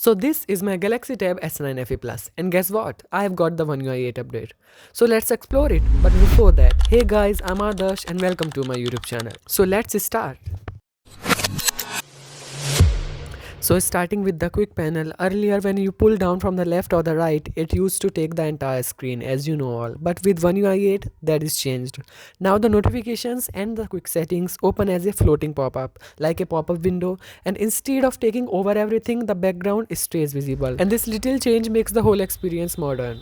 So this is my Galaxy Tab S9 FE Plus, and guess what? I have got the One UI 8 update. So let's explore it. But before that, hey guys, I'm Adarsh and welcome to my YouTube channel. So let's start. So starting with the quick panel, earlier when you pull down from the left or the right, it used to take the entire screen, as you know all. But with One UI 8, that is changed. Now the notifications and the quick settings open as a floating pop-up, like a pop-up window, and instead of taking over everything, the background stays visible. And this little change makes the whole experience modern.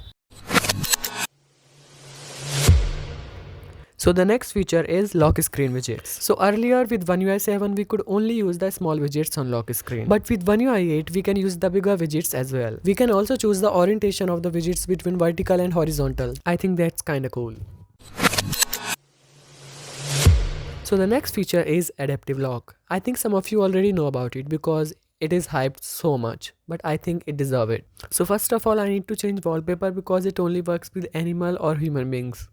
So the next feature is lock screen widgets. So earlier with One UI 7 we could only use the small widgets on lock screen. But with One UI 8 we can use the bigger widgets as well. We can also choose the orientation of the widgets between vertical and horizontal. I think that's kinda cool. So the next feature is adaptive lock. I think some of you already know about it because it is hyped so much, but I think it deserves it. So first of all I need to change wallpaper because it only works with animal or human beings.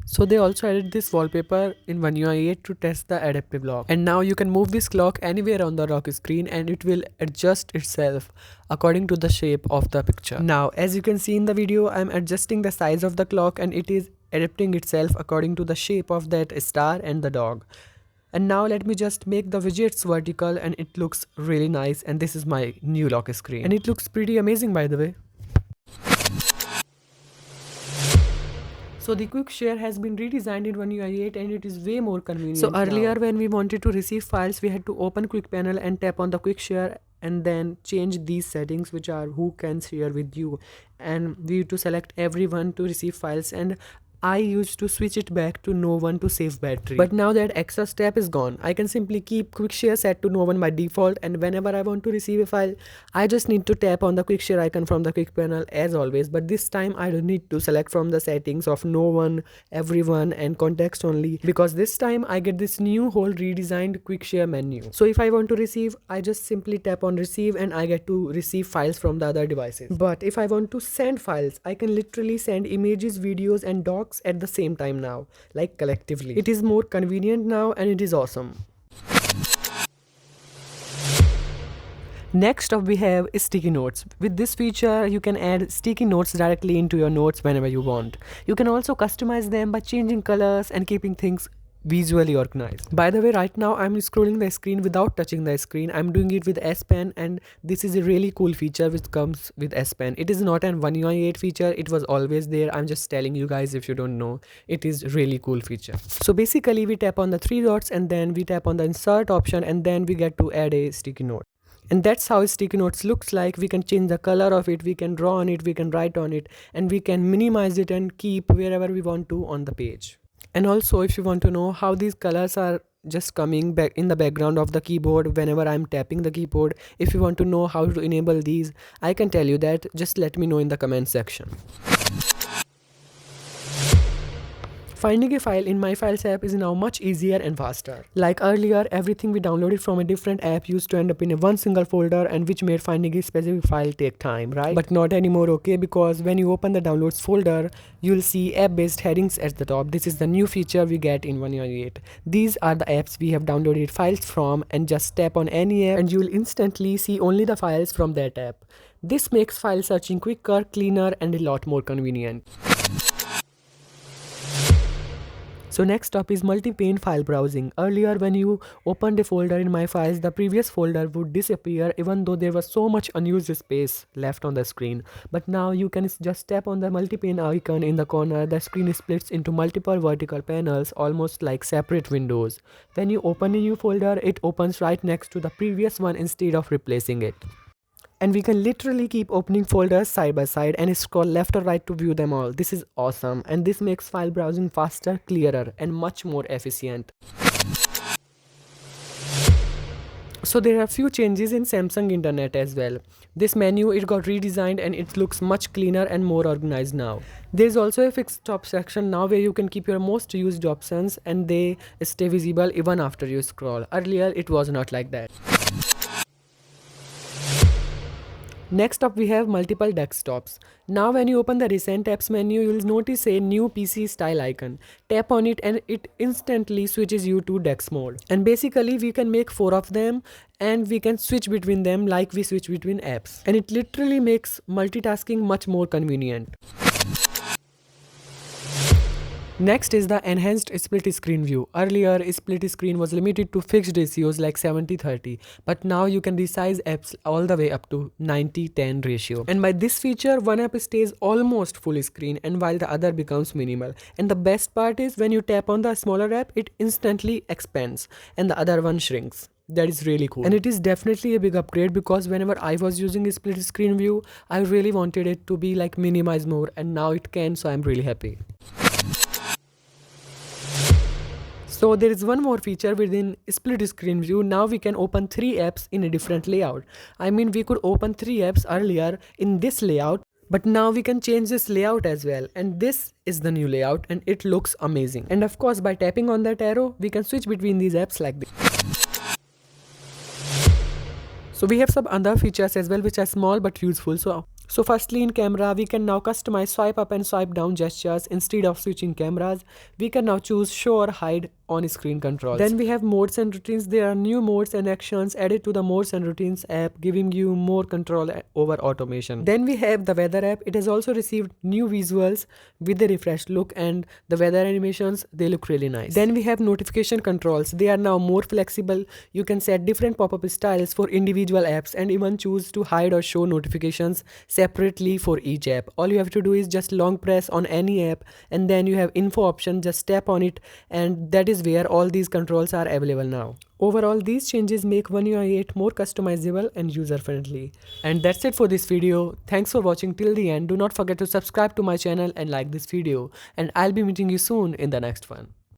So they also added this wallpaper in One UI 8 to test the adaptive lock. And now you can move this clock anywhere on the lock screen and it will adjust itself according to the shape of the picture. Now as you can see in the video, I'm adjusting the size of the clock and it is adapting itself according to the shape of that star and the dog. And now let me just make the widgets vertical and it looks really nice, and this is my new lock screen. And it looks pretty amazing by the way. So the quick share has been redesigned in One UI 8 and it is way more convenient. So earlier when we wanted to receive files, we had to open quick panel and tap on the quick share and then change these settings, which are who can share with you, and we used to select everyone to receive files, and I used to switch it back to no one to save battery. But now that extra step is gone, I can simply keep quick share set to no one by default, and whenever I want to receive a file, I just need to tap on the quick share icon from the quick panel as always. But this time I don't need to select from the settings of no one, everyone and context only, because this time I get this new whole redesigned quick share menu. So if I want to receive, I just simply tap on receive and I get to receive files from the other devices. But if I want to send files, I can literally send images, videos and docs at the same time now, like collectively. It is more convenient now and it is awesome. Next up we have sticky notes. With this feature you can add sticky notes directly into your notes whenever you want. You can also customize them by changing colors and keeping things visually organized. By the way, right now I'm scrolling the screen without touching the screen. I'm doing it with S Pen, and this is a really cool feature which comes with S Pen. It is not an One UI 8 feature, it was always there. I'm just telling you guys if you don't know. It is really cool feature. So basically we tap on the three dots and then we tap on the insert option and then we get to add a sticky note. And that's how sticky notes looks like. We can change the color of it, we can draw on it, we can write on it, and we can minimize it and keep wherever we want to on the page. And also if you want to know how these colors are just coming back in the background of the keyboard whenever I'm tapping the keyboard, if you want to know how to enable these, I can tell you that. Just let me know in the comment section. Finding a file in My Files app is now much easier and faster. Like earlier, everything we downloaded from a different app used to end up in a one single folder, and which made finding a specific file take time, right? But not anymore, okay? Because when you open the downloads folder, you'll see app-based headings at the top. This is the new feature we get in One UI 8. These are the apps we have downloaded files from, and just tap on any app and you'll instantly see only the files from that app. This makes file searching quicker, cleaner and a lot more convenient. So next up is multi-pane file browsing. Earlier when you opened a folder in My Files, the previous folder would disappear even though there was so much unused space left on the screen. But now you can just tap on the multi-pane icon in the corner. The screen splits into multiple vertical panels, almost like separate windows. When you open a new folder, it opens right next to the previous one instead of replacing it. And we can literally keep opening folders side by side and scroll left or right to view them all. This is awesome, and this makes file browsing faster, clearer and much more efficient. So there are a few changes in Samsung Internet as well. This menu, it got redesigned and it looks much cleaner and more organized now. There's also a fixed top section now where you can keep your most used options and they stay visible even after you scroll. Earlier it was not like that. Next up we have multiple desktops. Now when you open the recent apps menu, you will notice a new PC style icon. Tap on it and it instantly switches you to Dex mode. And basically we can make 4 of them and we can switch between them like we switch between apps. And it literally makes multitasking much more convenient. Next is the enhanced split screen view. Earlier, split screen was limited to fixed ratios like 70-30, but now you can resize apps all the way up to 90-10 ratio. And by this feature, one app stays almost full screen and while the other becomes minimal. And the best part is when you tap on the smaller app, it instantly expands and the other one shrinks. That is really cool. And it is definitely a big upgrade because whenever I was using a split screen view, I really wanted it to be like minimize more and now it can, so I'm really happy. So there is one more feature within split screen view. Now we can open 3 apps in a different layout. I mean we could open 3 apps earlier in this layout, but now we can change this layout as well. And this is the new layout and it looks amazing. And of course by tapping on that arrow, we can switch between these apps like this. So we have some other features as well which are small but useful. So firstly in camera, we can now customize swipe up and swipe down gestures instead of switching cameras. We can now choose show or hide on screen controls. Then we have modes and routines. There are new modes and actions added to the modes and routines app, giving you more control over automation. Then we have the weather app. It has also received new visuals with a refreshed look and the weather animations, they look really nice. Then we have notification controls. They are now more flexible. You can set different pop-up styles for individual apps and even choose to hide or show notifications separately for each app. All you have to do is just long press on any app and then you have info option, just tap on it and that is where all these controls are available now. Overall, these changes make One UI 8 more customizable and user friendly. And that's it for this video. Thanks for watching till the end. Do not forget to subscribe to my channel and like this video. And I'll be meeting you soon in the next one.